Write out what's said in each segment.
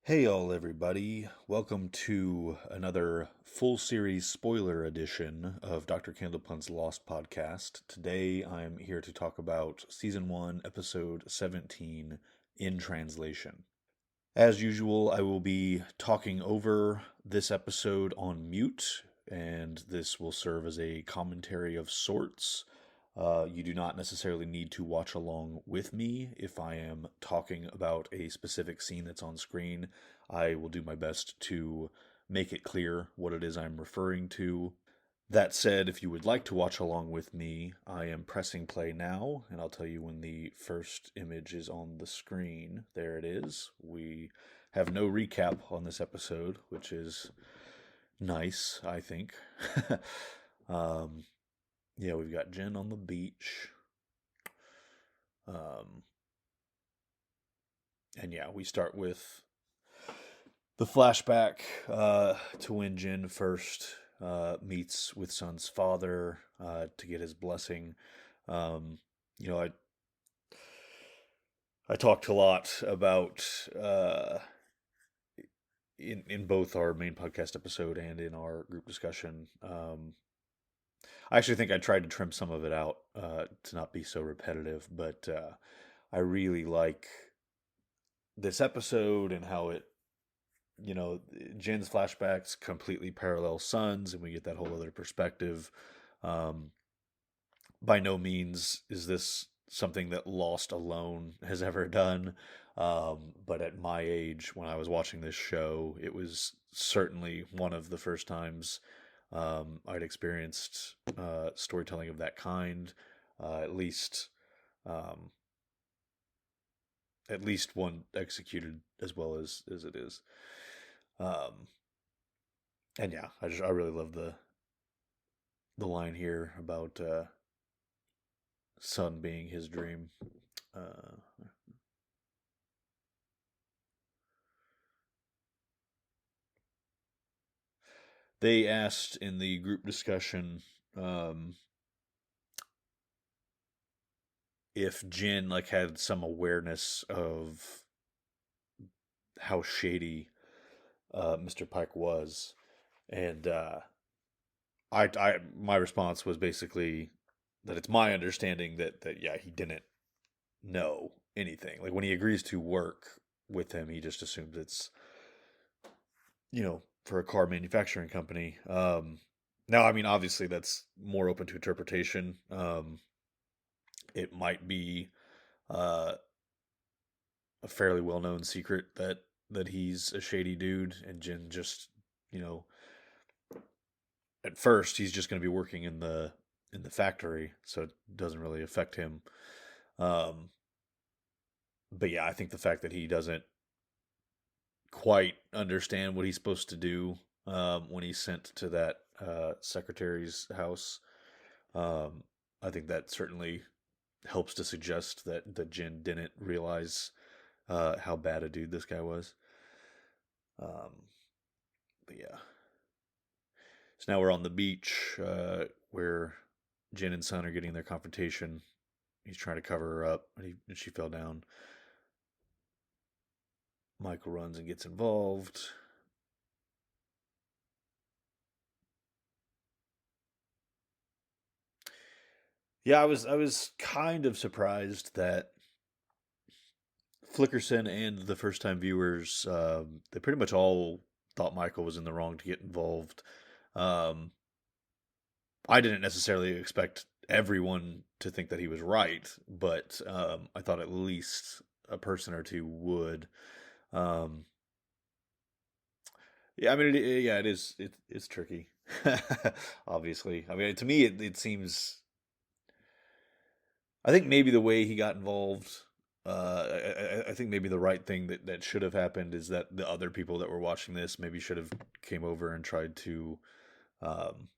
Hey, all, everybody. Welcome to another full series spoiler edition of Dr. Candlepun's Lost podcast. Today, I'm here to talk about Season 1, Episode 17, In Translation. As usual, I will be talking over this episode on mute, and this will serve as a commentary of sorts. You do not necessarily need to watch along with me if I am talking about a specific scene that's on screen. I will do my best to make it clear what it is I'm referring to. That said, if you would like to watch along with me, I am pressing play now, and I'll tell you when the first image is on the screen. There it is. We have no recap on this episode, which is nice, I think. um, yeah, we've got Jen on the beach. Um, and yeah, we start with the flashback to when Jin first meets with Sun's father to get his blessing. Um, you know, I talked a lot about in both our main podcast episode and in our group discussion. I actually think I tried to trim some of it out to not be so repetitive, but I really like this episode and how it, Jin's flashbacks completely parallel Sun's, and we get that whole other perspective. Um, by no means is this something that Lost alone has ever done. But at my age, when I was watching this show, it was certainly one of the first times I'd experienced storytelling of that kind. At least, um, at least one executed as well as it is. Um, and yeah, I really love the line here about Sun being his dream. Uh, they asked in the group discussion um, if Jin like had some awareness of how shady Mr. Pike was, and my response was basically that it's my understanding that yeah, he didn't know anything. Like when he agrees to work with him, he just assumes it's, for a car manufacturing company. Now, I mean, obviously, that's more open to interpretation. It might be uh, a fairly well-known secret that he's a shady dude, and Jin just, you know, at first he's just going to be working in the factory, so it doesn't really affect him. Um, but yeah, I think the fact that he doesn't quite understand what he's supposed to do when he's sent to that secretary's house. Um, I think that certainly helps to suggest that Jin didn't realize how bad a dude this guy was. Um, but yeah, so now we're on the beach where Jin and Sun are getting their confrontation. He's trying to cover her up, and she fell down. Michael runs and gets involved. Yeah, I was kind of surprised that Flickerson and the first time viewers, they pretty much all thought Michael was in the wrong to get involved. Um, I didn't necessarily expect everyone to think that he was right, but I thought at least a person or two would. Um, yeah, I mean, yeah, it is. It's tricky. Obviously, I mean, to me, it seems. I think maybe the way he got involved. I think maybe the right thing that should have happened is that the other people that were watching this maybe should have came over and tried to um,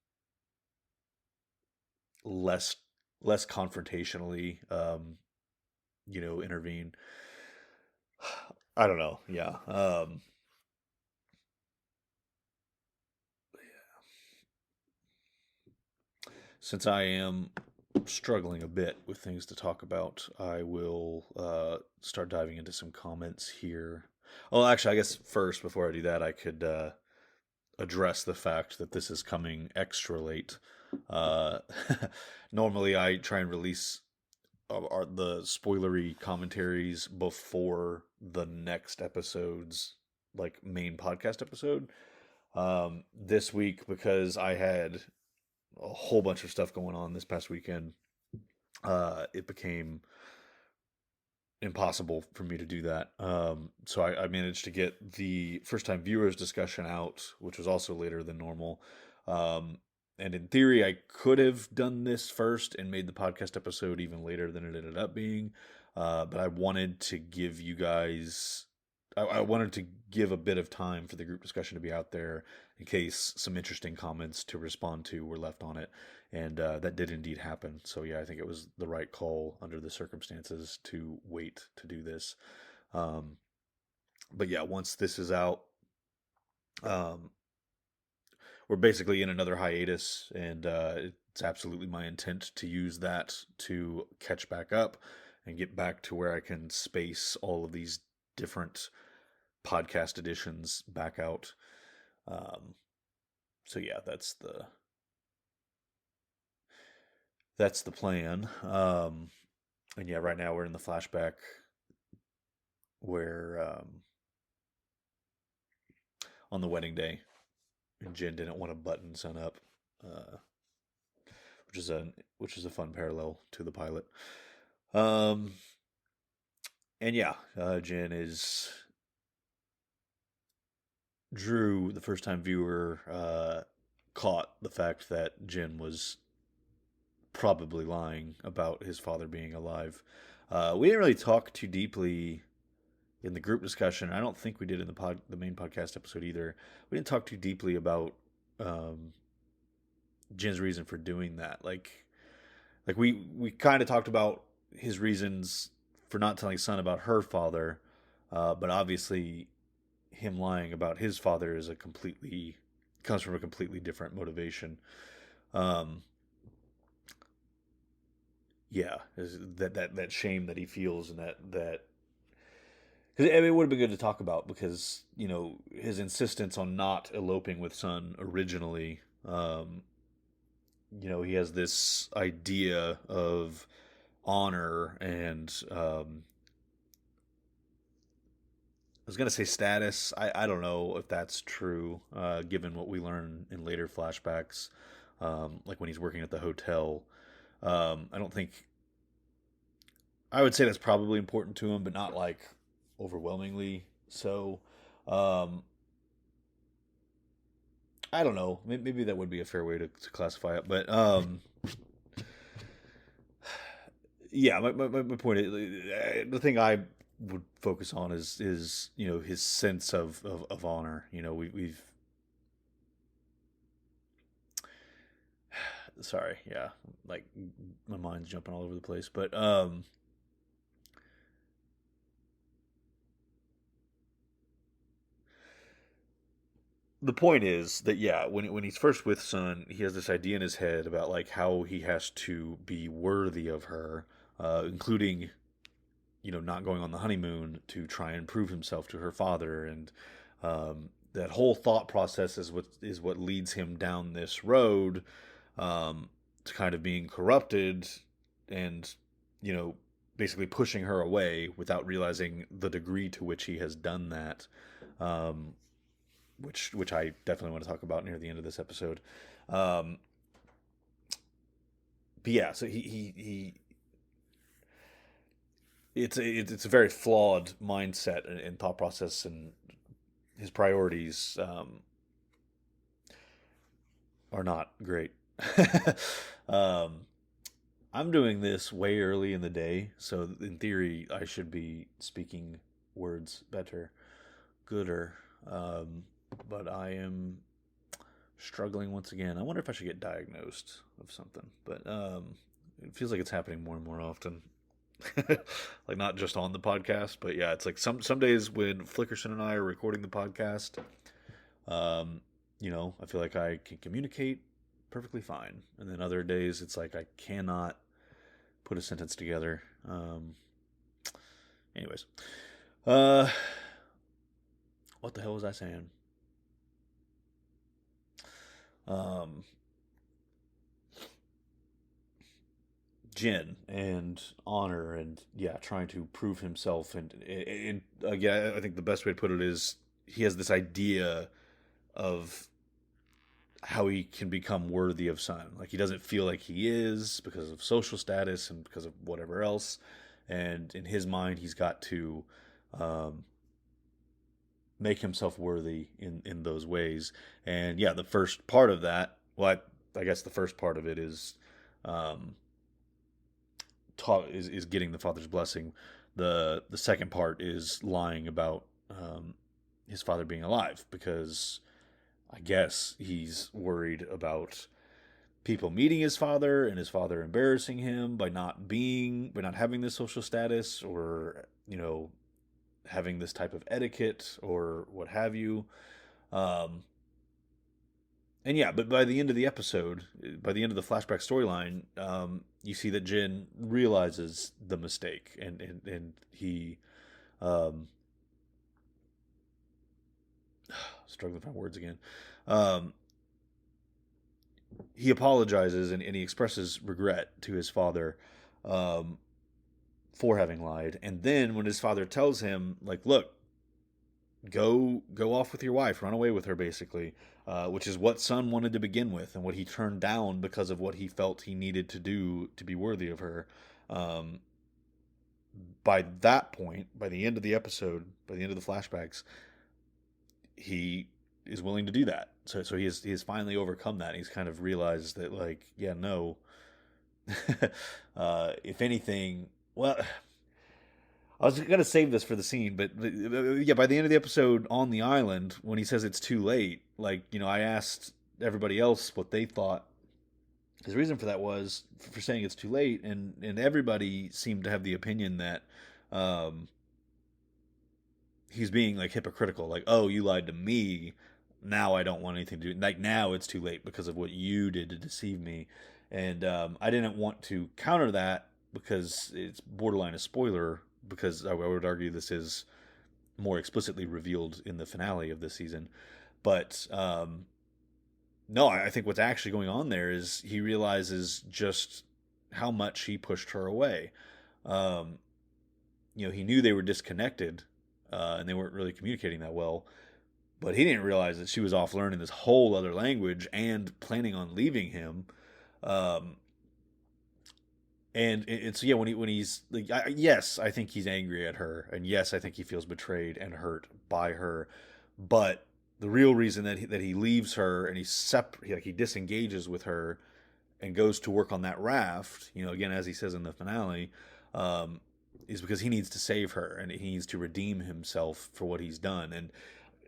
less less confrontationally, intervene. I don't know. Yeah. Since I am struggling a bit with things to talk about, I will start diving into some comments here. Well, actually, I guess first, before I do that, I could address the fact that this is coming extra late. Uh, Normally, I try and release the spoilery commentaries before the next episode's like main podcast episode. This week, because I had a whole bunch of stuff going on this past weekend, it became impossible for me to do that. So I managed to get the first time viewers discussion out, which was also later than normal. Um, and in theory, I could have done this first and made the podcast episode even later than it ended up being. But I wanted to give you guys, I wanted to give a bit of time for the group discussion to be out there in case some interesting comments to respond to were left on it. And that did indeed happen. So yeah, I think it was the right call under the circumstances to wait to do this. Um, but yeah, once this is out, um, we're basically in another hiatus, and it's absolutely my intent to use that to catch back up and get back to where I can space all of these different podcast editions back out. Um, so yeah, that's the plan. And yeah, right now we're in the flashback where on the wedding day, and Jin didn't want to button Sun up, uh, which is a fun parallel to the pilot. Um, and yeah, Jin is Drew, the first time viewer, caught the fact that Jin was probably lying about his father being alive. We didn't really talk too deeply in the group discussion. I don't think we did in the main podcast episode either. We didn't talk too deeply about um, Jin's reason for doing that. Like we kind of talked about his reasons for not telling Sun about her father, but obviously him lying about his father is a completely comes from a completely different motivation. Um, yeah, that shame that he feels, and that because it would have been good to talk about, because his insistence on not eloping with Sun originally. He has this idea of honor and I was gonna say status. I don't know if that's true, given what we learn in later flashbacks, like when he's working at the hotel. I don't think I would say that's probably important to him, but not like overwhelmingly so. Um, I don't know. Maybe that would be a fair way to classify it, but yeah, my point is the thing I would focus on is his sense of honor. We've sorry, yeah, like my mind's jumping all over the place, but the point is that yeah, when he's first with Sun, he has this idea in his head about like how he has to be worthy of her, including not going on the honeymoon to try and prove himself to her father, and that whole thought process is what leads him down this road, to kind of being corrupted, and you know basically pushing her away without realizing the degree to which he has done that, um, which I definitely want to talk about near the end of this episode. Um, but yeah, so he it's a very flawed mindset and thought process, and his priorities are not great. um, I'm doing this way early in the day, so in theory, I should be speaking words better, gooder. Um, but I am struggling once again. I wonder if I should get diagnosed of something, but it feels like it's happening more and more often. Like not just on the podcast, but yeah, it's like some days when Flickerson and I are recording the podcast, um, I feel like I can communicate perfectly fine, and then other days it's like I cannot put a sentence together. Anyways, uh, What the hell was I saying? Um, Jin and honor and yeah, trying to prove himself and again, I think the best way to put it is he has this idea of how he can become worthy of Sun. Like he doesn't feel like he is because of social status and because of whatever else. And in his mind, he's got to um, make himself worthy in those ways. And yeah, the first part of that, well, I guess the first part of it is um, is getting the father's blessing. The second part is lying about his father being alive because I guess he's worried about people meeting his father and his father embarrassing him by not having this social status or having this type of etiquette or what have you. Um, and yeah, but by the end of the episode, by the end of the flashback storyline, you see that Jin realizes the mistake and he um, struggling with my words again. Um, he apologizes and he expresses regret to his father um, for having lied. And then when his father tells him, like, look, go off with your wife, run away with her, basically, which is what Sun wanted to begin with, and what he turned down because of what he felt he needed to do to be worthy of her. Um, by that point, by the end of the episode, by the end of the flashbacks, he is willing to do that. So he has finally overcome that. He's kind of realized that, like, yeah, no. If anything, well, I was gonna save this for the scene, but yeah, by the end of the episode on the island, when he says it's too late, like I asked everybody else what they thought. His reason for that was for saying it's too late, and everybody seemed to have the opinion that um, he's being like hypocritical, like, oh, you lied to me, now I don't want anything to do. Like now it's too late because of what you did to deceive me, and I didn't want to counter that because it's borderline a spoiler because I would argue this is more explicitly revealed in the finale of this season. But no, I think what's actually going on there is he realizes just how much he pushed her away. Um, he knew they were disconnected and they weren't really communicating that well, but he didn't realize that she was off learning this whole other language and planning on leaving him. Um, and so yeah, when he's like, yes, I think he's angry at her, and yes, I think he feels betrayed and hurt by her, but the real reason that he leaves her and he disengages with her and goes to work on that raft, again as he says in the finale, um, is because he needs to save her and he needs to redeem himself for what he's done and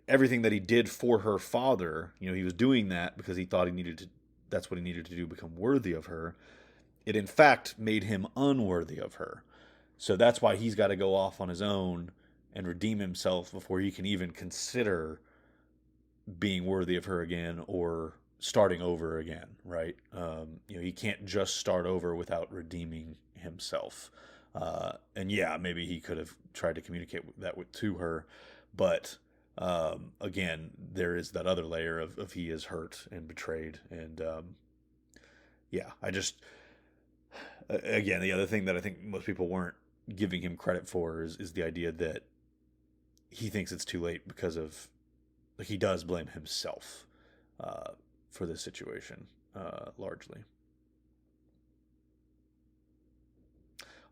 everything that he did for her father. He was doing that because he thought he needed to. That's what he needed to do, become worthy of her. It in fact made him unworthy of her. So that's why he's got to go off on his own and redeem himself before he can even consider being worthy of her again or starting over again, right? He can't just start over without redeeming himself. And yeah, maybe he could have tried to communicate that to her, but again, there is that other layer of he is hurt and betrayed, and yeah, I just again, the other thing that I think most people weren't giving him credit for is the idea that he thinks it's too late because of like he does blame himself uh, for this situation largely.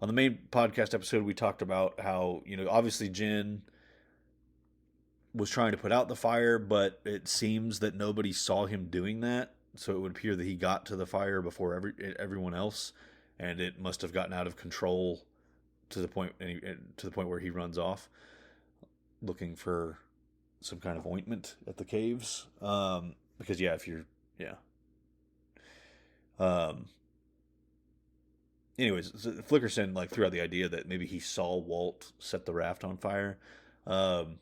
On the main podcast episode, we talked about how obviously Jin was trying to put out the fire, but it seems that nobody saw him doing that. So it would appear that he got to the fire before everyone else, and it must have gotten out of control to the point where he runs off looking for some kind of ointment at the caves. Because yeah, if you're yeah. Um, anyways, so Flickerson like threw out the idea that maybe he saw Walt set the raft on fire. Um,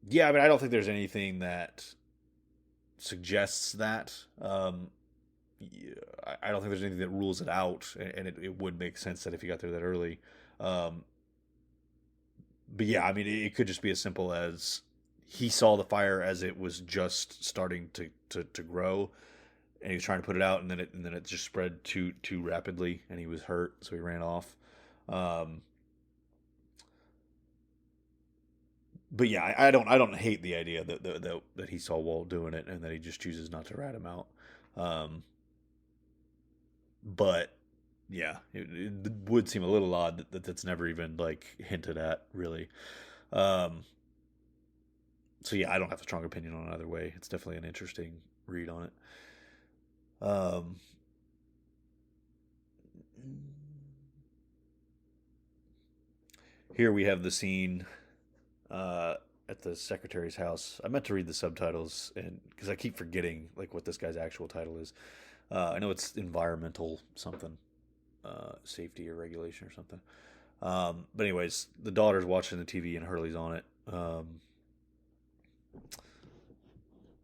yeah, I mean, I don't think there's anything that suggests that. Yeah, I don't think there's anything that rules it out, and it would make sense that if he got there that early. Um, but yeah, I mean, it could just be as simple as he saw the fire as it was just starting to grow, and he was trying to put it out, and then it just spread too rapidly, and he was hurt, so he ran off. Um, but yeah, I don't hate the idea that he saw Walt doing it and that he just chooses not to rat him out. Um, but yeah, it would seem a little odd that's never even like hinted at really. Um, so yeah, I don't have a strong opinion on either way. It's definitely an interesting read on it. Um, Here we have the scene uh, at the secretary's house. I meant to read the subtitles, and because I keep forgetting like what this guy's actual title is. I know it's environmental something, safety or regulation or something. But anyways, the daughter's watching the TV and Hurley's on it.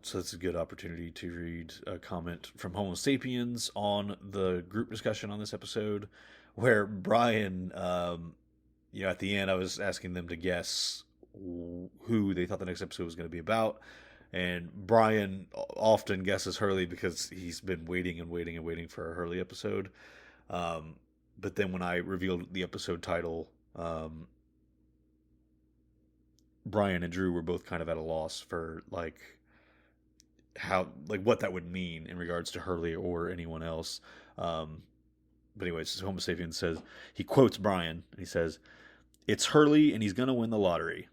So it's a good opportunity to read a comment from Homo sapiens on the group discussion on this episode, where Brian, at the end, I was asking them to guess who they thought the next episode was going to be about. And Brian often guesses Hurley because he's been waiting and waiting and waiting for a Hurley episode. Um, but then when I revealed the episode title, Brian and Drew were both kind of at a loss for like how like what that would mean in regards to Hurley or anyone else. Um, but anyways, Homo sapien says he quotes Brian and he says, "It's Hurley and he's gonna win the lottery."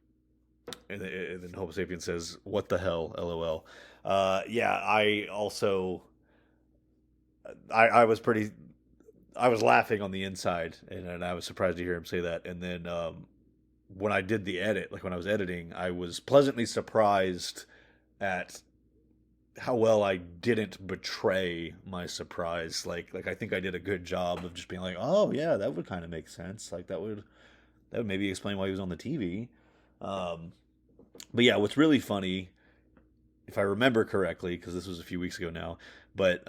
And then Homo sapien says, "What the hell? LOL." Yeah, I also I was pretty I was laughing on the inside, and I was surprised to hear him say that. And then when I did the edit, like when I was editing, I was pleasantly surprised at how well I didn't betray my surprise. Like I think I did a good job of just being like, "Oh yeah, that would kind of make sense. Like that would maybe explain why he was on the TV." Um, but yeah, what's really funny, if I remember correctly, because this was a few weeks ago now, but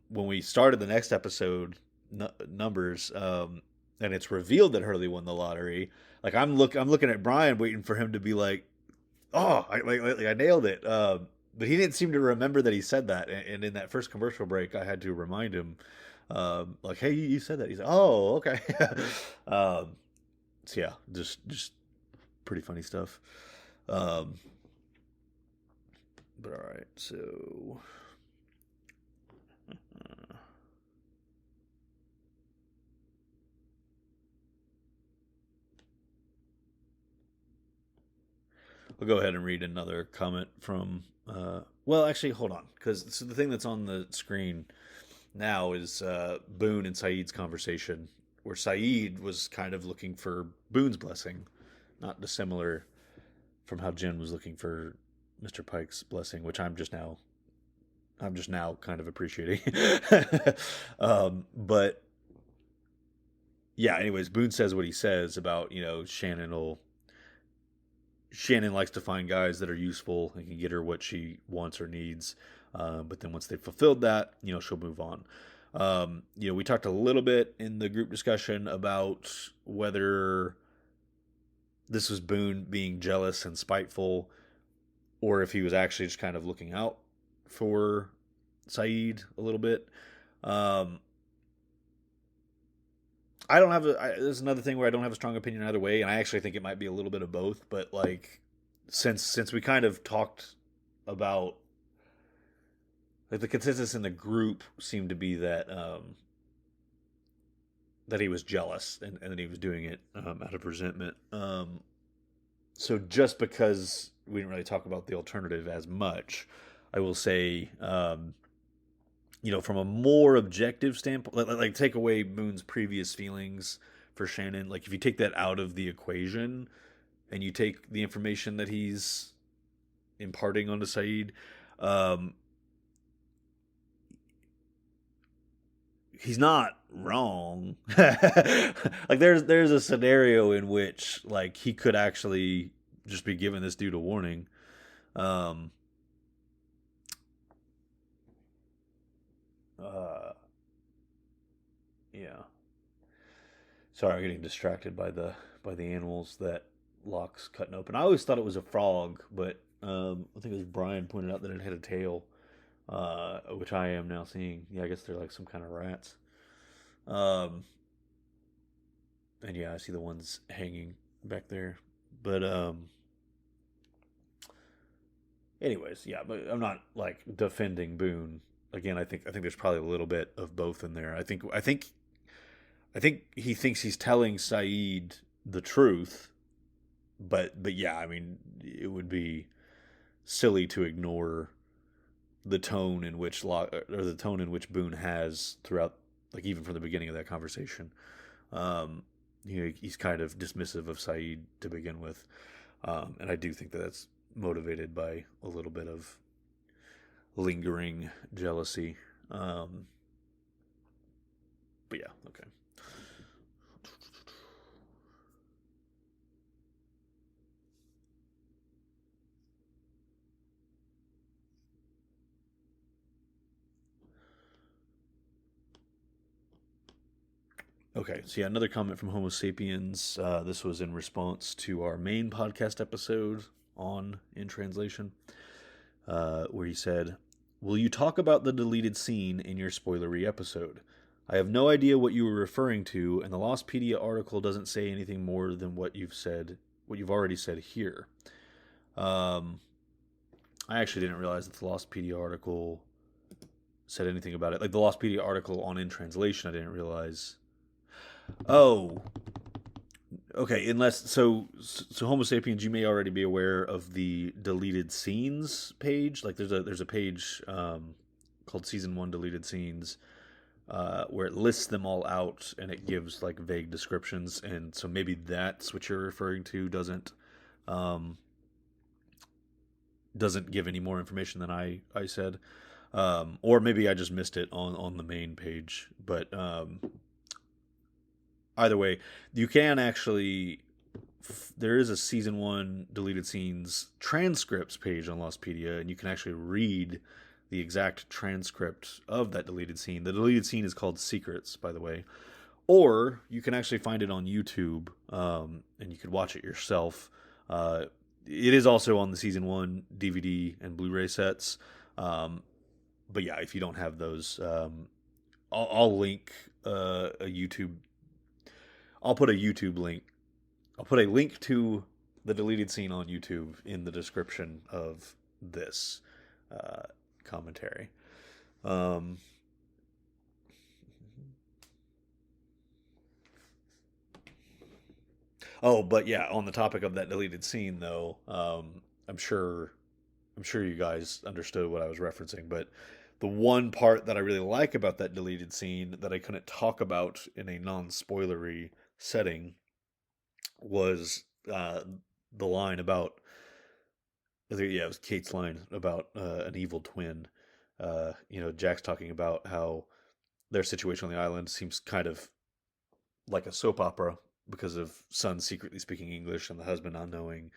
when we started the next episode, numbers, and it's revealed that Hurley won the lottery. Like I'm looking at Brian, waiting for him to be like, "Oh, I nailed it." But he didn't seem to remember that he said that. And in that first commercial break, I had to remind him, like, "Hey, you said that." He's like, "Oh, okay." um, so yeah, just pretty funny stuff. Um, but all right, so I'll go ahead and read another comment from. Well, actually, hold on, because the thing that's on the screen now is Boone and Saeed's conversation, where Saeed was kind of looking for Boone's blessing, not dissimilar from how Jen was looking for Mr. Pike's blessing, which I'm just now kind of appreciating. But yeah, anyways, Boone says what he says about Shannon likes to find guys that are useful and can get her what she wants or needs. But then once they've fulfilled that, she'll move on. We talked a little bit in the group discussion about whether this was Boone being jealous and spiteful, or if he was actually just kind of looking out for Saeed a little bit. Um, I don't have there's another thing where I don't have a strong opinion either way, and I actually think it might be a little bit of both. But like, since we kind of talked about like the consensus in the group seemed to be that he was jealous and that he was doing it out of resentment. So just because we didn't really talk about the alternative as much, I will say, from a more objective standpoint, like take away Moon's previous feelings for Shannon. Like if you take that out of the equation and you take the information that he's imparting onto Saeed, um, he's not wrong. Like there's a scenario in which like he could actually just be giving this dude a warning. Um, uh, yeah. Sorry, I'm getting distracted by the animals that Locke's cutting open. I always thought it was a frog, but I think it was Brian pointed out that it had a tail, which I am now seeing. Yeah, I guess they're like some kind of rats. Um, and yeah, I see the ones hanging back there. But anyways, yeah, but I'm not like defending Boone. Again, I think there's probably a little bit of both in there. I think he thinks he's telling Saeed the truth, but yeah, I mean, it would be silly to ignore the tone in which or the tone in which Boone has throughout, like even from the beginning of that conversation. Um, he's kind of dismissive of Saeed to begin with, and I do think that that's motivated by a little bit of lingering jealousy. Um, but yeah, okay. Okay, so yeah, another comment from Homo sapiens. This was in response to our main podcast episode on In Translation, where he said, "Will you talk about the deleted scene in your spoilery episode? I have no idea what you were referring to, and the Lostpedia article doesn't say anything more than what you've already said here." Um, I actually didn't realize that the Lostpedia article said anything about it. Like the Lostpedia article on In Translation, I didn't realize. Oh, okay. Unless Homo sapiens, you may already be aware of the deleted scenes page. Like there's a page called Season One Deleted Scenes, where it lists them all out and it gives like vague descriptions. And so maybe that's what you're referring to. Um, doesn't give any more information than I said. Or maybe I just missed it on the main page. But either way, you can actually. There is a season one deleted scenes transcripts page on Lostpedia, and you can actually read the exact transcript of that deleted scene. The deleted scene is called Secrets, by the way. Or you can actually find it on YouTube, and you could watch it yourself. It is also on the season one DVD and Blu-ray sets. Um, but yeah, if you don't have those, I'll link a YouTube. I'll put a YouTube link. I'll put a link to the deleted scene on YouTube in the description of this uh, commentary. Um, oh, but yeah, on the topic of that deleted scene, though, I'm sure I'm sure you guys understood what I was referencing, but the one part that I really like about that deleted scene that I couldn't talk about in a non-spoilery setting was the line about, yeah, it was Kate's line about an evil twin. Jack's talking about how their situation on the island seems kind of like a soap opera because of son secretly speaking English and the husband not knowing.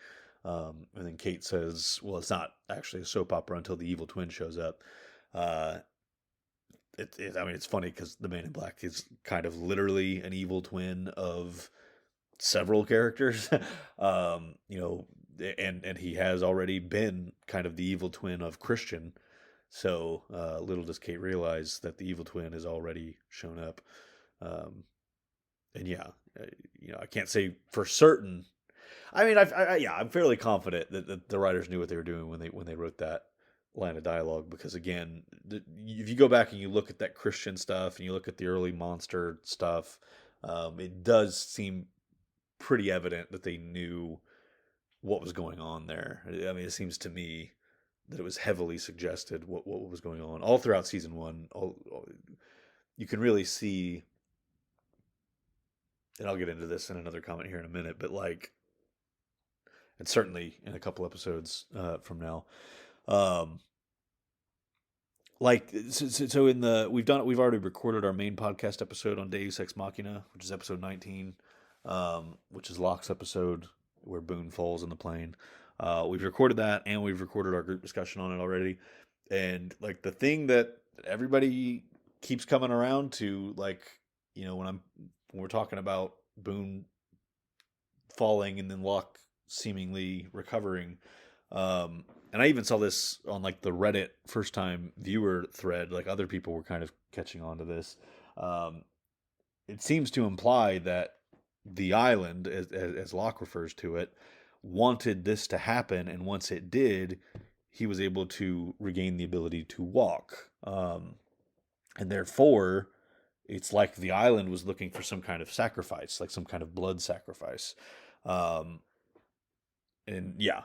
And then Kate says, "Well, it's not actually a soap opera until the evil twin shows up." Uh, I mean, it's funny because the Man in Black is kind of literally an evil twin of several characters. um, you know, and he has already been kind of the evil twin of Christian. So little does Kate realize that the evil twin has already shown up. Um, and yeah, uh, I can't say for certain. I mean, yeah, I'm fairly confident that the writers knew what they were doing when they wrote that line of dialogue. Because again, if you go back and you look at that Christian stuff and you look at the early monster stuff, it does seem pretty evident that they knew what was going on there. I mean, it seems to me that it was heavily suggested what was going on all throughout season one. You can really see, and I'll get into this in another comment here in a minute, but like, and certainly in a couple episodes from now, um, like so in the we've already recorded our main podcast episode on Deus Ex Machina, which is episode 19, which is Locke's episode where Boone falls in the plane. We've recorded that, and we've recorded our group discussion on it already. And like the thing that everybody keeps coming around to, like, when we're talking about Boone falling and then Locke seemingly recovering, Um, and I even saw this on like the Reddit first time viewer thread. Like other people were kind of catching on to this. Um, it seems to imply that the island, as Locke refers to it, wanted this to happen, and once it did, he was able to regain the ability to walk. And therefore, it's like the island was looking for some kind of sacrifice, like some kind of blood sacrifice. Um, and yeah,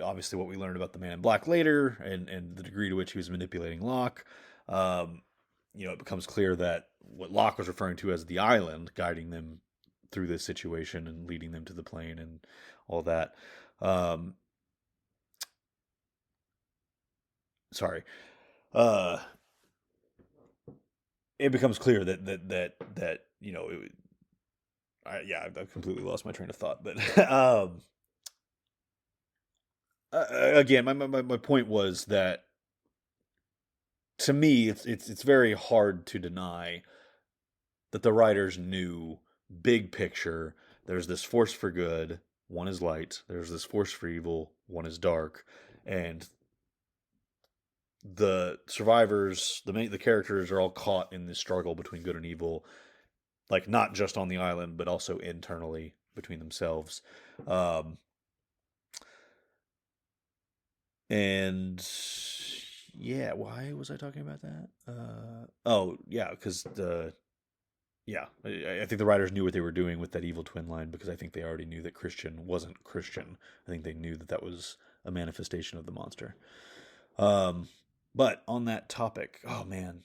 obviously what we learned about the Man in Black later, and the degree to which he was manipulating Locke. Um, it becomes clear that what Locke was referring to as the island, guiding them through this situation and leading them to the plane and all that. Um, sorry. Uh, it becomes clear that yeah, I've completely lost my train of thought. But again, my point was that to me, it's very hard to deny that the writers knew big picture. There's this force for good, one is light. There's this force for evil, one is dark, and the survivors, the characters are all caught in this struggle between good and evil, like not just on the island, but also internally between themselves. Um, and yeah, why was I talking about that? Oh yeah, because I think the writers knew what they were doing with that evil twin line because I think they already knew that Christian wasn't Christian. I think they knew that that was a manifestation of the monster. Um, but on that topic, oh man,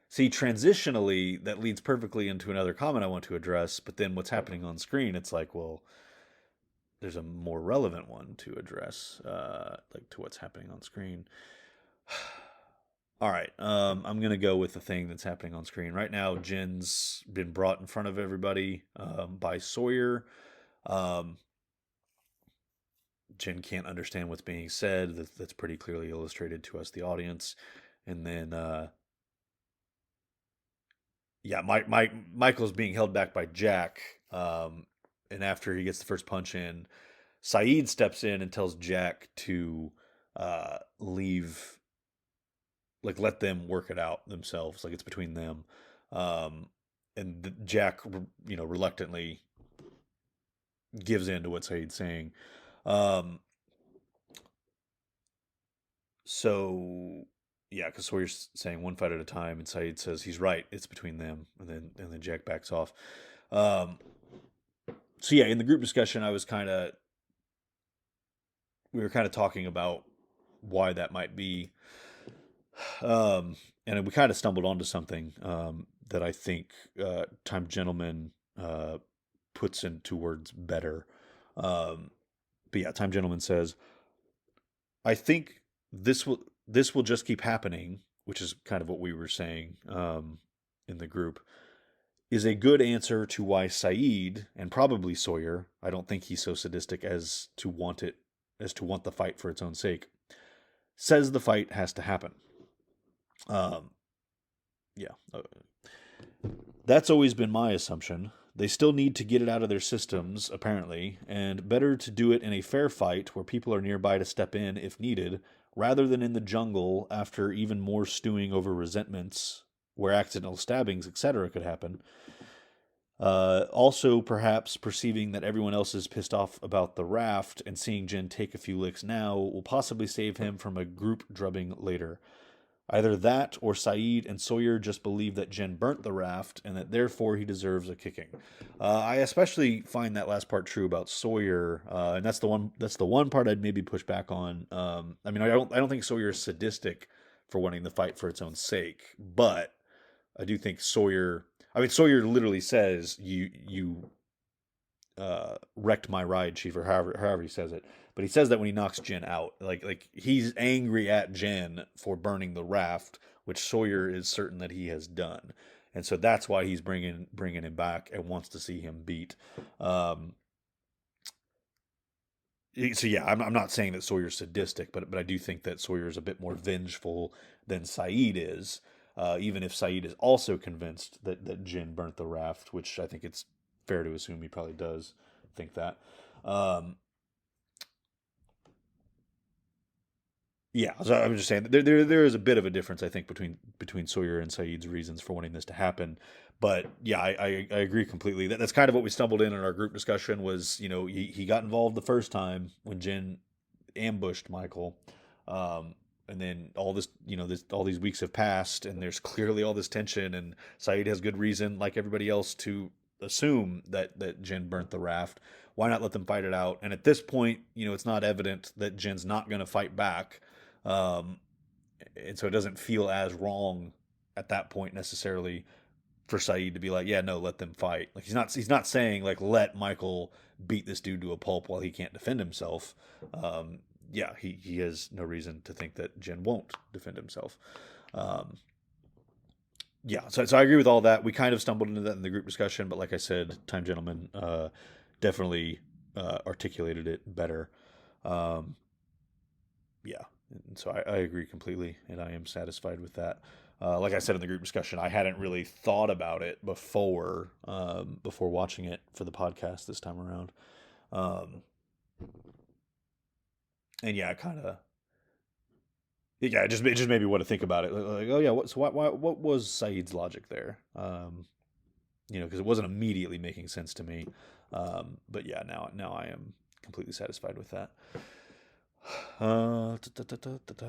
see, transitionally, that leads perfectly into another comment I want to address. But then what's happening on screen, it's like, well, there's a more relevant one to address, like to what's happening on screen. All right, I'm gonna go with the thing that's happening on screen right now. Jin's been brought in front of everybody by Sawyer. Um, Jin can't understand what's being said. That's pretty clearly illustrated to us, the audience. And then, yeah, Michael's being held back by Jack. And after he gets the first punch in, Saeed steps in and tells Jack to leave, like let them work it out themselves, like it's between them. Um, and Jack, reluctantly gives in to what Saeed's saying. Um, so yeah, because Sawyer's saying one fight at a time, and Saeed says he's right, it's between them, and then Jack backs off. Um, so yeah, in the group discussion, we were kind of talking about why that might be. And we kind of stumbled onto something that I think Time Gentleman puts into words better. Um, but yeah, Time Gentleman says, "I think this will just keep happening," which is kind of what we were saying in the group. Is a good answer to why Saeed and probably Sawyer. I don't think he's so sadistic as to want the fight for its own sake. Says the fight has to happen. Um, yeah, that's always been my assumption. They still need to get it out of their systems, apparently, and better to do it in a fair fight where people are nearby to step in if needed, rather than in the jungle after even more stewing over resentments, where accidental stabbings, etc., could happen. Also, perhaps perceiving that everyone else is pissed off about the raft and seeing Jin take a few licks now will possibly save him from a group drubbing later. Either that or Saeed and Sawyer just believe that Jen burnt the raft and that therefore he deserves a kicking. I especially find that last part true about Sawyer, and that's the one part I'd maybe push back on. I mean, I don't think Sawyer is sadistic for wanting the fight for its own sake, but I do think Sawyer. I mean, Sawyer literally says you wrecked my ride, chief, or however he says it. But he says that when he knocks Jen out, like he's angry at Jen for burning the raft, which Sawyer is certain that he has done, and so that's why he's bringing him back and wants to see him beat. Um, so yeah, I'm not saying that Sawyer's sadistic, but I do think that Sawyer is a bit more vengeful than Saeed is. Even if Saeed is also convinced that Jin burnt the raft, which I think it's fair to assume he probably does think that. Um, Yeah, so I'm just saying that there is a bit of a difference, I think, between Sawyer and Saeed's reasons for wanting this to happen. But yeah, I agree completely. That's kind of what we stumbled in our group discussion was, he got involved the first time when Jen ambushed Michael. Um, and then all this, all these weeks have passed, and there's clearly all this tension, and Saeed has good reason, like everybody else, to assume that Jen burnt the raft. Why not let them fight it out? And at this point, it's not evident that Jen's not going to fight back, um, and so it doesn't feel as wrong at that point necessarily for Saeed to be like, yeah, no, let them fight. Like he's not saying like let Michael beat this dude to a pulp while he can't defend himself. Um, yeah, he has no reason to think that Jen won't defend himself. Um, yeah, so I agree with all that. We kind of stumbled into that in the group discussion, but like I said, Time Gentleman definitely articulated it better. Um, yeah, and so I agree completely, and I am satisfied with that. Like I said in the group discussion, I hadn't really thought about it before watching it for the podcast this time around. Um, and yeah, kind of it just made me want to think about it. Like, oh yeah, what was Saeed's logic there? Because it wasn't immediately making sense to me. But yeah, now I am completely satisfied with that. Da, da, da, da, da.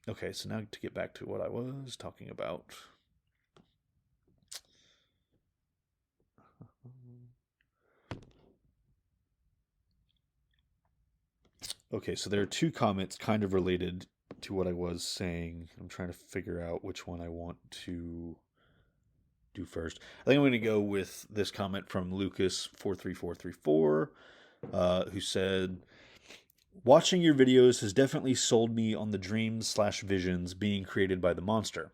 Okay, so now to get back to what I was talking about. Okay, so there are two comments kind of related to what I was saying. I'm trying to figure out which one I want to do first. I think I'm going to go with this comment from Lucas43434, who said, "Watching your videos has definitely sold me on the dreams/visions being created by the monster.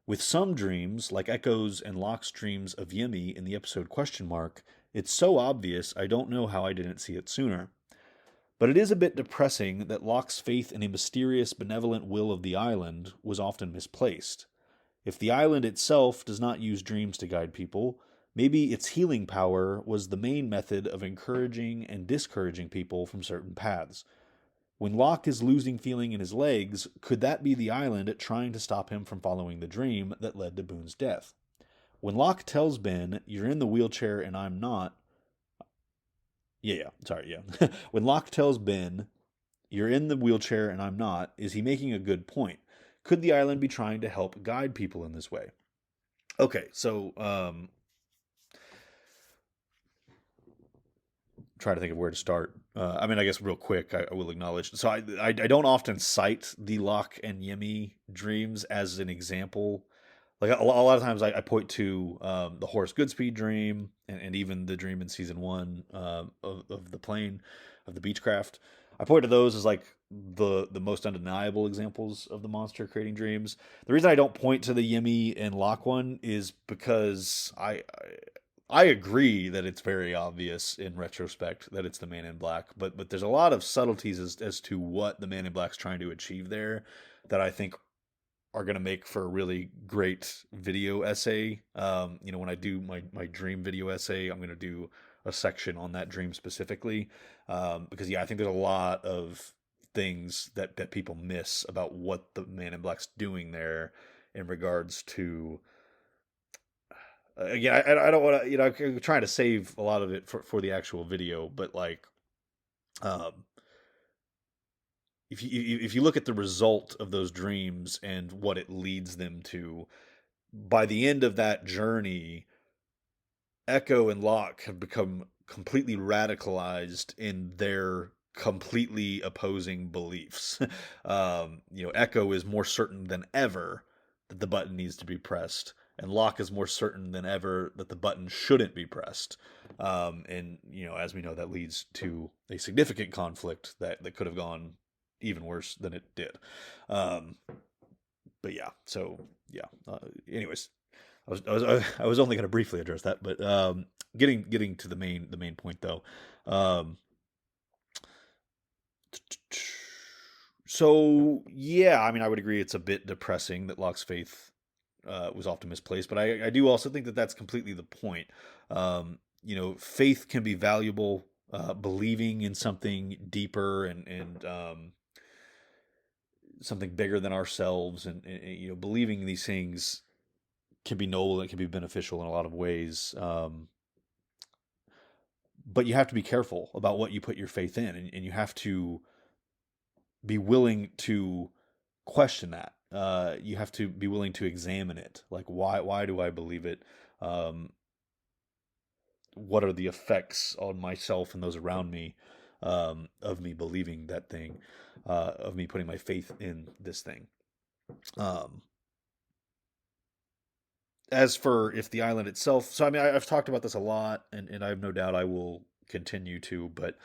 With some dreams, like Echo's and Locke's dreams of Yemi in the episode question mark, it's so obvious I don't know how I didn't see it sooner. But it is a bit depressing that Locke's faith in a mysterious, benevolent will of the island was often misplaced. If the island itself does not use dreams to guide people, maybe its healing power was the main method of encouraging and discouraging people from certain paths. When Locke is losing feeling in his legs, could that be the island trying to stop him from following the dream that led to Boone's death? When Locke tells Ben, "You're in the wheelchair and I'm not," sorry, yeah. When Locke tells Ben, "You're in the wheelchair and I'm not," is he making a good point? Could the island be trying to help guide people in this way? Okay, so try to think of where to start. I guess real quick, I will acknowledge. So I don't often cite the Locke and Yemi dreams as an example. Like a lot of times, I point to the Horace Goodspeed dream, and even the dream in season one of the plane of the Beechcraft. I point to those as like the most undeniable examples of the monster creating dreams. The reason I don't point to the Yemi and Locke one is because I agree that it's very obvious in retrospect that it's the Man in Black, but there's a lot of subtleties as to what the Man in Black's trying to achieve there that I think are going to make for a really great video essay. When I do my dream video essay, I'm going to do a section on that dream specifically, because yeah, I think there's a lot of things that people miss about what the Man in Black's doing there in regards to again, I don't want to, I'm trying to save a lot of it for the actual video, but like, um, if you look at the result of those dreams and what it leads them to, by the end of that journey, Echo and Locke have become completely radicalized in their completely opposing beliefs. Echo is more certain than ever that the button needs to be pressed, and Locke is more certain than ever that the button shouldn't be pressed. And as we know, that leads to a significant conflict that could have gone even worse than it did. Um, but yeah, so yeah. Anyways, I was only going to briefly address that, but getting to the main point though. Um, so yeah, I would agree it's a bit depressing that Locke's faith was often misplaced, but I do also think that that's completely the point. Faith can be valuable. Believing in something deeper and something bigger than ourselves, believing these things can be noble and can be beneficial in a lot of ways. But you have to be careful about what you put your faith in, and you have to be willing to question that. You have to be willing to examine it. Like, why do I believe it? Um, what are the effects on myself and those around me, of me believing that thing, of me putting my faith in this thing? Um, as for if the island itself, so I mean, I've talked about this a lot, and I have no doubt I will continue to, but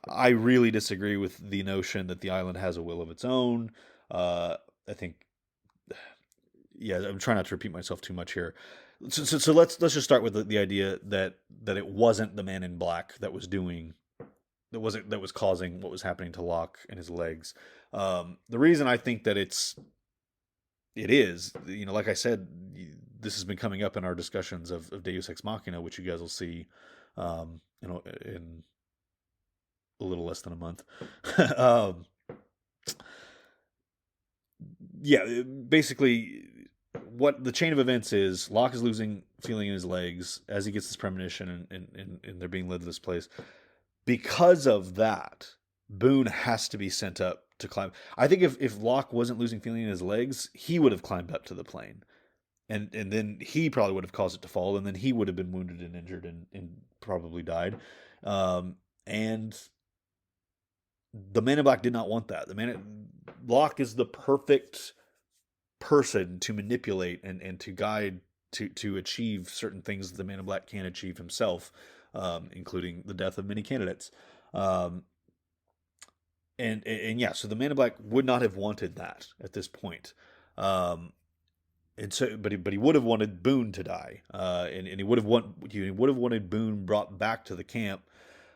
I really disagree with the notion that the island has a will of its own. I think, yeah, I'm trying not to repeat myself too much here. So let's just start with the idea that it wasn't the Man in Black that was doing that was causing what was happening to Locke and his legs. The reason I think that it is, like I said, this has been coming up in our discussions of Deus Ex Machina, which you guys will see, in a little less than a month. um, yeah, basically, what the chain of events is: Locke is losing feeling in his legs as he gets this premonition, and they're being led to this place. Because of that, Boone has to be sent up to climb. I think if Locke wasn't losing feeling in his legs, he would have climbed up to the plane, and then he probably would have caused it to fall, and then he would have been wounded and injured, and probably died. And the Man in Black did not want that. Locke is the perfect person to manipulate and to guide to achieve certain things that the Man in Black can't achieve himself, including the death of many candidates. Um, and yeah, so the Man in Black would not have wanted that at this point. Um, and so, but he would have wanted Boone to die, and he would have wanted Boone brought back to the camp,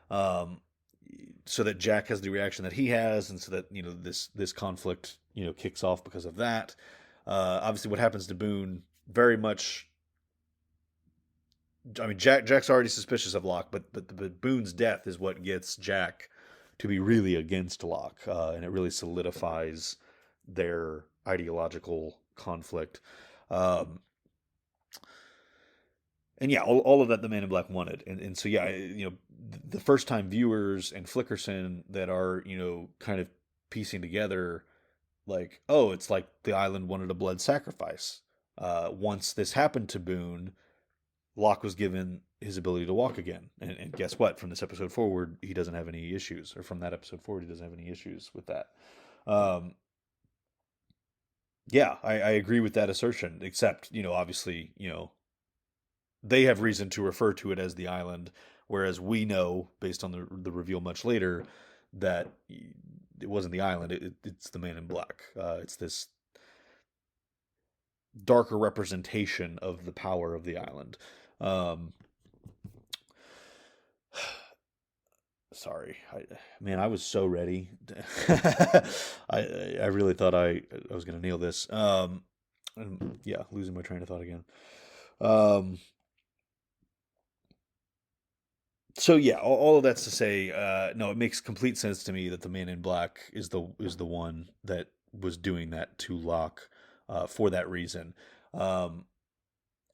um, so that Jack has the reaction that he has, and so that this conflict kicks off because of that. Obviously, what happens to Boone very much. I mean, Jack's already suspicious of Locke, but Boone's death is what gets Jack to be really against Locke, and it really solidifies their ideological conflict. Um, and yeah, all of that the Man in Black wanted, and so yeah, the first time viewers and Flickerson that are kind of piecing together, like, oh, it's like the island wanted a blood sacrifice. Once this happened to Boone, Locke was given his ability to walk again, and guess what? From this episode forward, he doesn't have any issues, or from that episode forward, he doesn't have any issues with that. Um, yeah, I agree with that assertion, except obviously, they have reason to refer to it as the island, whereas we know, based on the reveal much later, that it wasn't the island. It's the Man in Black. It's this darker representation of the power of the island. Um, sorry, man, I was so ready. I really thought I was gonna nail this. And yeah, losing my train of thought again. Um, so yeah, all of that's to say, no, it makes complete sense to me that the Man in Black is the one that was doing that to Locke, for that reason. Um,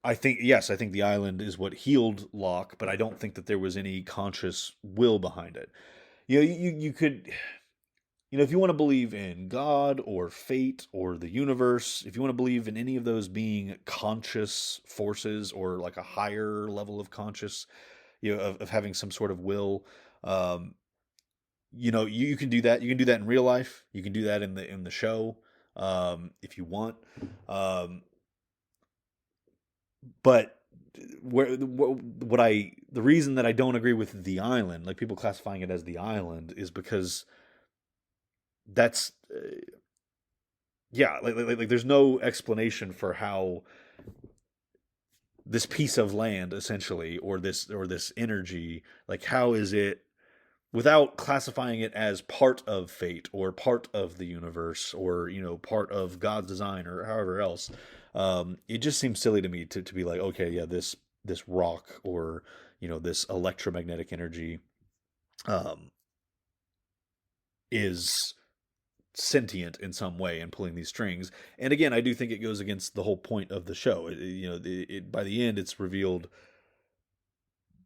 I think, yes, I think the island is what healed Locke, but I don't think that there was any conscious will behind it. You could, if you want to believe in God or fate or the universe, if you want to believe in any of those being conscious forces or like a higher level of conscious, of having some sort of will, um, you can do that. You can do that in real life. You can do that in the show, if you want. Um, but the reason that I don't agree with the island, like people classifying it as the island, is because that's yeah, like there's no explanation for how this piece of land, essentially, or this energy, like, how is it, without classifying it as part of fate or part of the universe, or part of God's design, or however else. It just seems silly to me to be like, okay, yeah, this rock, or this electromagnetic energy, um, is sentient in some way and pulling these strings. And again, I do think it goes against the whole point of the show. By the end, it's revealed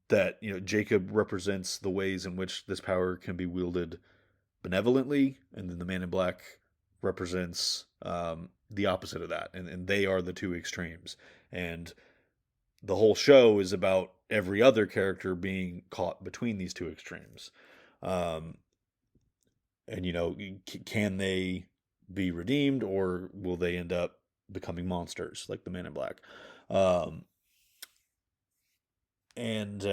that Jacob represents the ways in which this power can be wielded benevolently, and then the Man in Black represents the opposite of that, and they are the two extremes. And the whole show is about every other character being caught between these two extremes. And can they be redeemed, or will they end up becoming monsters like the Man in Black? Um, and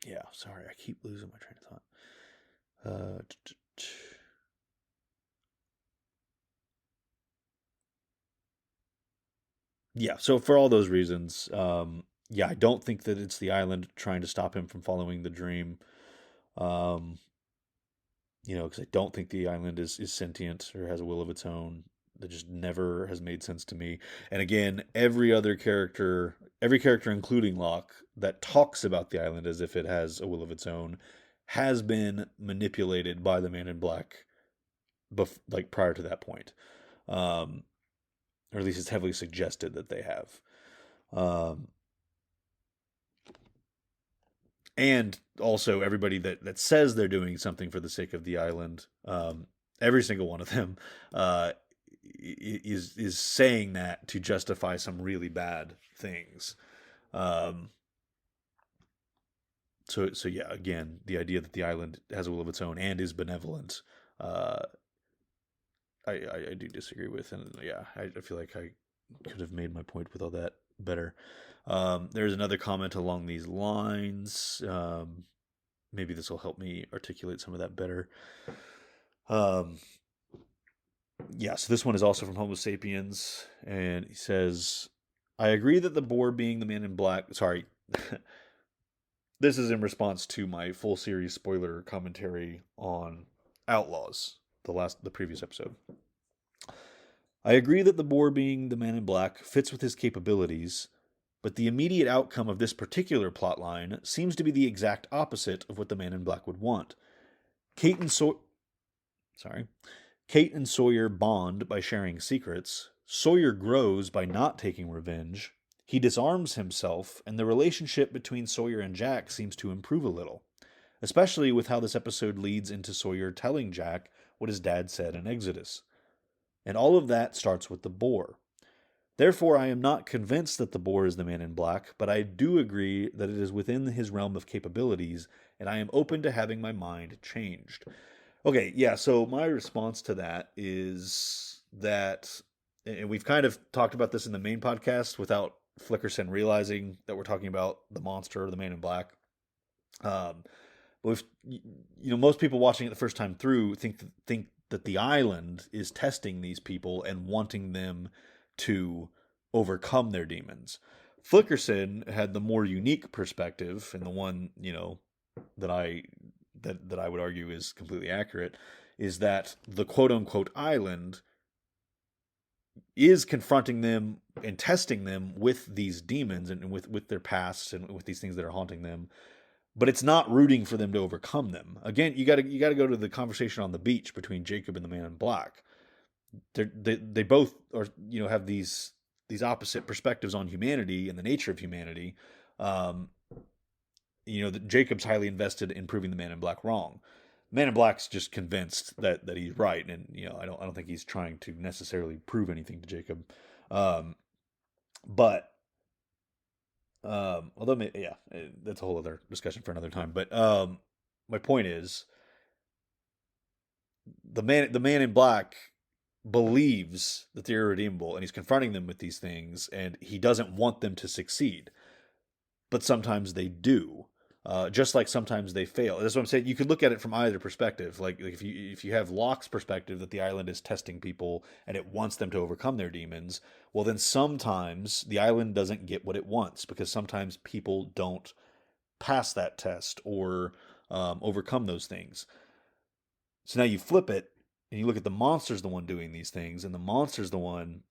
Yeah, sorry, I keep losing my train of thought. Yeah, so for all those reasons, yeah, I don't think that it's the island trying to stop him from following the dream. Um, because I don't think the island is sentient or has a will of its own. That just never has made sense to me. And again, every character, including Locke, that talks about the island as if it has a will of its own, has been manipulated by the Man in Black, like prior to that point, um, or at least it's heavily suggested that they have. Um, and also everybody that says they're doing something for the sake of the island, every single one of them, is saying that to justify some really bad things. Um, so yeah, again, the idea that the island has a will of its own and is benevolent, uh, I do disagree with, and yeah, I feel like I could have made my point with all that better. There's another comment along these lines. Maybe this will help me articulate some of that better. Um, yeah, so this one is also from Homo sapiens, and he says, I agree that the boar being the Man in Black. Sorry. This is in response to my full series spoiler commentary on Outlaws, the previous episode. I agree that the boar being the Man in Black fits with his capabilities, but the immediate outcome of this particular plotline seems to be the exact opposite of what the Man in Black would want. Kate and Sawyer bond by sharing secrets. Sawyer grows by not taking revenge. He disarms himself, and the relationship between Sawyer and Jack seems to improve a little, especially with how this episode leads into Sawyer telling Jack what his dad said in Exodus. And all of that starts with the boar. Therefore, I am not convinced that the boar is the Man in Black, but I do agree that it is within his realm of capabilities, and I am open to having my mind changed. Okay, yeah, so my response to that is that, and we've kind of talked about this in the main podcast without Flickerson realizing that we're talking about the monster or the Man in Black. Um, but most people watching it the first time through think that the island is testing these people and wanting them to overcome their demons. Flickerson had the more unique perspective, and the one that I would argue is completely accurate, is that the quote unquote island is confronting them and testing them with these demons and with their pasts and with these things that are haunting them, but it's not rooting for them to overcome them. Again, you got to go to the conversation on the beach between Jacob and the Man in Black. They both are have these opposite perspectives on humanity and the nature of humanity. That Jacob's highly invested in proving the Man in Black wrong. Man in Black's just convinced that he's right, and I don't think he's trying to necessarily prove anything to Jacob. But although yeah, that's a whole other discussion for another time. But my point is, the man in Black believes that they're irredeemable, and he's confronting them with these things, and he doesn't want them to succeed. But sometimes they do. Just like sometimes they fail. That's what I'm saying. You could look at it from either perspective. Like if you have Locke's perspective that the island is testing people and it wants them to overcome their demons, well then sometimes the island doesn't get what it wants, because sometimes people don't pass that test or overcome those things. So now you flip it and you look at the monster's the one doing these things, and the monster's the one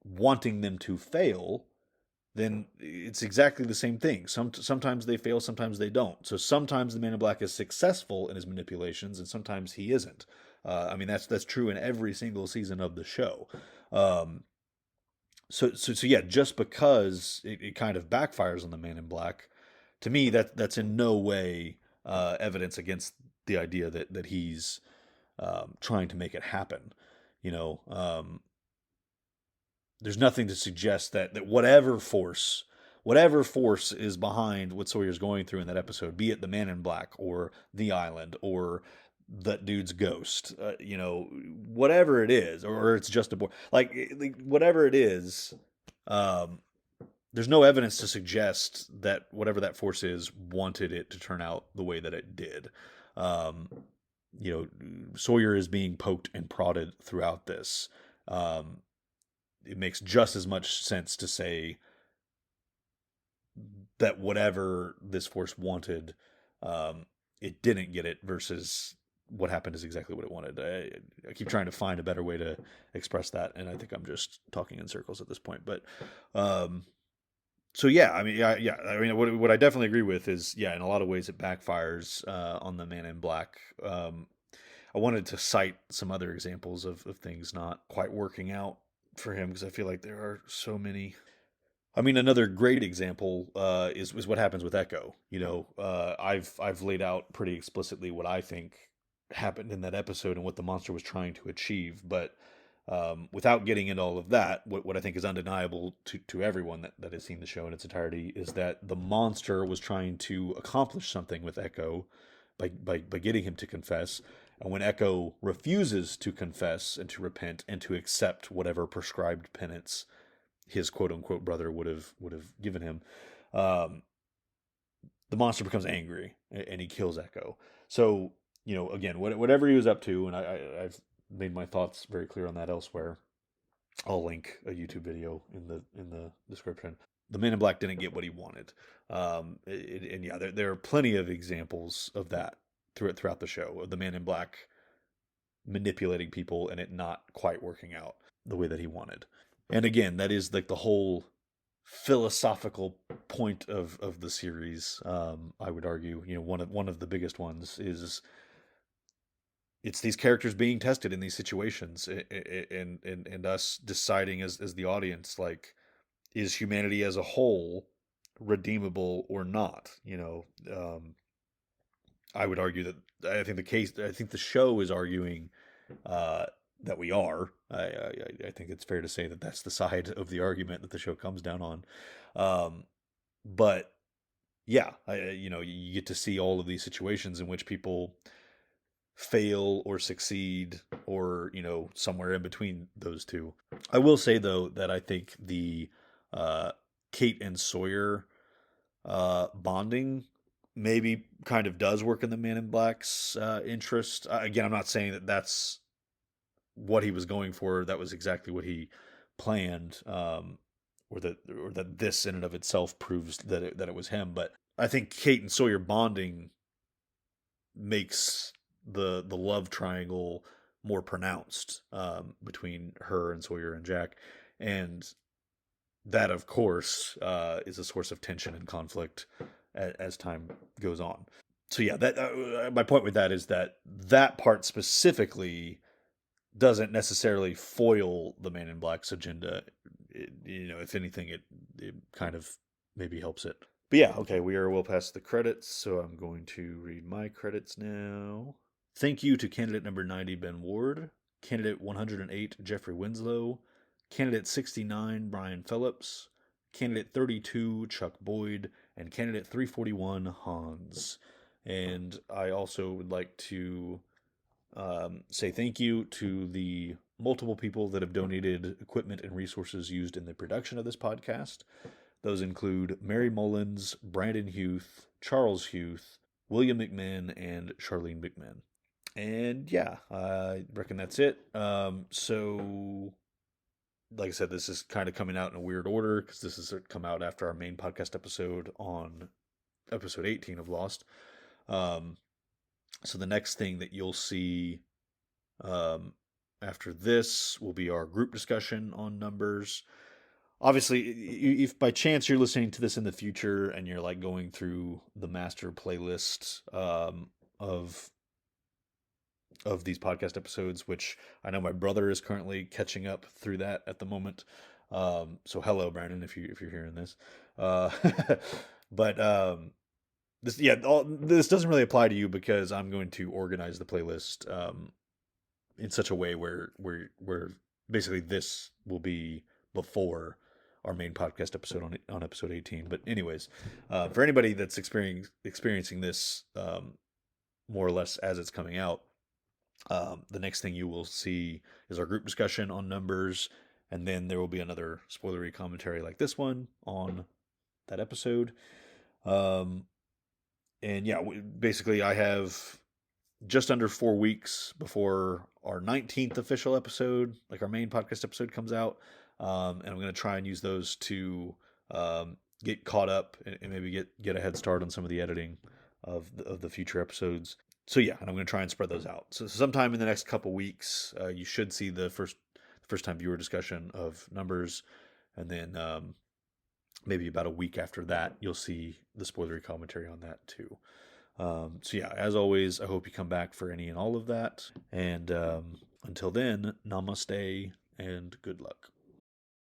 wanting them to fail. then it's exactly the same thing. Sometimes they fail, sometimes they don't. So sometimes the Man in Black is successful in his manipulations, and sometimes he isn't. I mean, that's true in every single season of the show. Um, so yeah, just because it kind of backfires on the Man in Black, to me that's in no way evidence against the idea that he's trying to make it happen. You know, there's nothing to suggest that whatever force is behind what Sawyer's going through in that episode, be it the Man in Black or the island or that dude's ghost, whatever it is, or it's just a boy, like whatever it is, um, there's no evidence to suggest that whatever that force is wanted it to turn out the way that it did. Um, Sawyer is being poked and prodded throughout this. Um, it makes just as much sense to say that whatever this force wanted, it didn't get it, versus what happened is exactly what it wanted. I keep trying to find a better way to express that, and I think I'm just talking in circles at this point. But so yeah, I mean, yeah. I mean, what I definitely agree with is, yeah, in a lot of ways it backfires on the Man in Black. I wanted to cite some other examples of things not quite working out for him, because I feel like there are so many. I mean, another great example is what happens with Echo. I've laid out pretty explicitly what I think happened in that episode and what the monster was trying to achieve. But without getting into all of that, what I think is undeniable to everyone that has seen the show in its entirety is that the monster was trying to accomplish something with Echo by getting him to confess. And when Echo refuses to confess and to repent and to accept whatever prescribed penance his quote unquote brother would have given him, um, the monster becomes angry and he kills Echo. So again, whatever he was up to, and I've made my thoughts very clear on that elsewhere. I'll link a YouTube video in the description. The Man in Black didn't get what he wanted, and yeah, there are plenty of examples of that throughout the show, of the Man in Black manipulating people and it not quite working out the way that he wanted. And again, that is like the whole philosophical point of the series. I would argue, one of the biggest ones is it's these characters being tested in these situations, and us deciding as the audience, like, is humanity as a whole redeemable or not? I would argue that I think the show is arguing uh, that we are. I think it's fair to say that that's the side of the argument that the show comes down on. Um, but yeah, you get to see all of these situations in which people fail or succeed, or somewhere in between those two. I will say though that I think the uh, Kate and Sawyer bonding maybe kind of does work in the Man in Black's interest. Again, I'm not saying that that's what he was going for. That was exactly what he planned, or that this in and of itself proves that it was him. But I think Kate and Sawyer bonding makes the love triangle more pronounced, between her and Sawyer and Jack, and that of course is a source of tension and conflict as time goes on. So yeah, that my point with that is that part specifically doesn't necessarily foil the Man in Black's agenda. If anything, it kind of maybe helps it. But yeah, okay, we are well past the credits, so I'm going to read my credits now. Thank you to candidate number 90, Ben Ward, candidate 108, Jeffrey Winslow, candidate 69, Brian Phillips, candidate 32, Chuck Boyd, and candidate 341, Hans. And I also would like to say thank you to the multiple people that have donated equipment and resources used in the production of this podcast. Those include Mary Mullins, Brandon Huth, Charles Huth, William McMahon, and Charlene McMahon. And yeah, I reckon that's it. So, like I said, this is kind of coming out in a weird order because this has come out after our main podcast episode on episode 18 of Lost. So the next thing that you'll see after this will be our group discussion on numbers. obviously, if by chance you're listening to this in the future and you're like going through the master playlist of these podcast episodes, which I know my brother is currently catching up through that at the moment. So hello, Brandon, if you're hearing this. Uh, but this, yeah, this doesn't really apply to you because I'm going to organize the playlist in such a way where basically this will be before our main podcast episode on episode 18. But anyways, for anybody that's experiencing this more or less as it's coming out, the next thing you will see is our group discussion on numbers, and then there will be another spoilery commentary like this one on that episode. Um, and yeah, basically, I have just under 4 weeks before our 19th official episode, like our main podcast episode, comes out. And I'm going to try and use those to get caught up and maybe get a head start on some of the editing of the future episodes. So yeah, and I'm going to try and spread those out. So sometime in the next couple weeks, you should see the first time viewer discussion of numbers, and then maybe about a week after that, you'll see the spoilery commentary on that too. So yeah, as always, I hope you come back for any and all of that. And until then, namaste and good luck.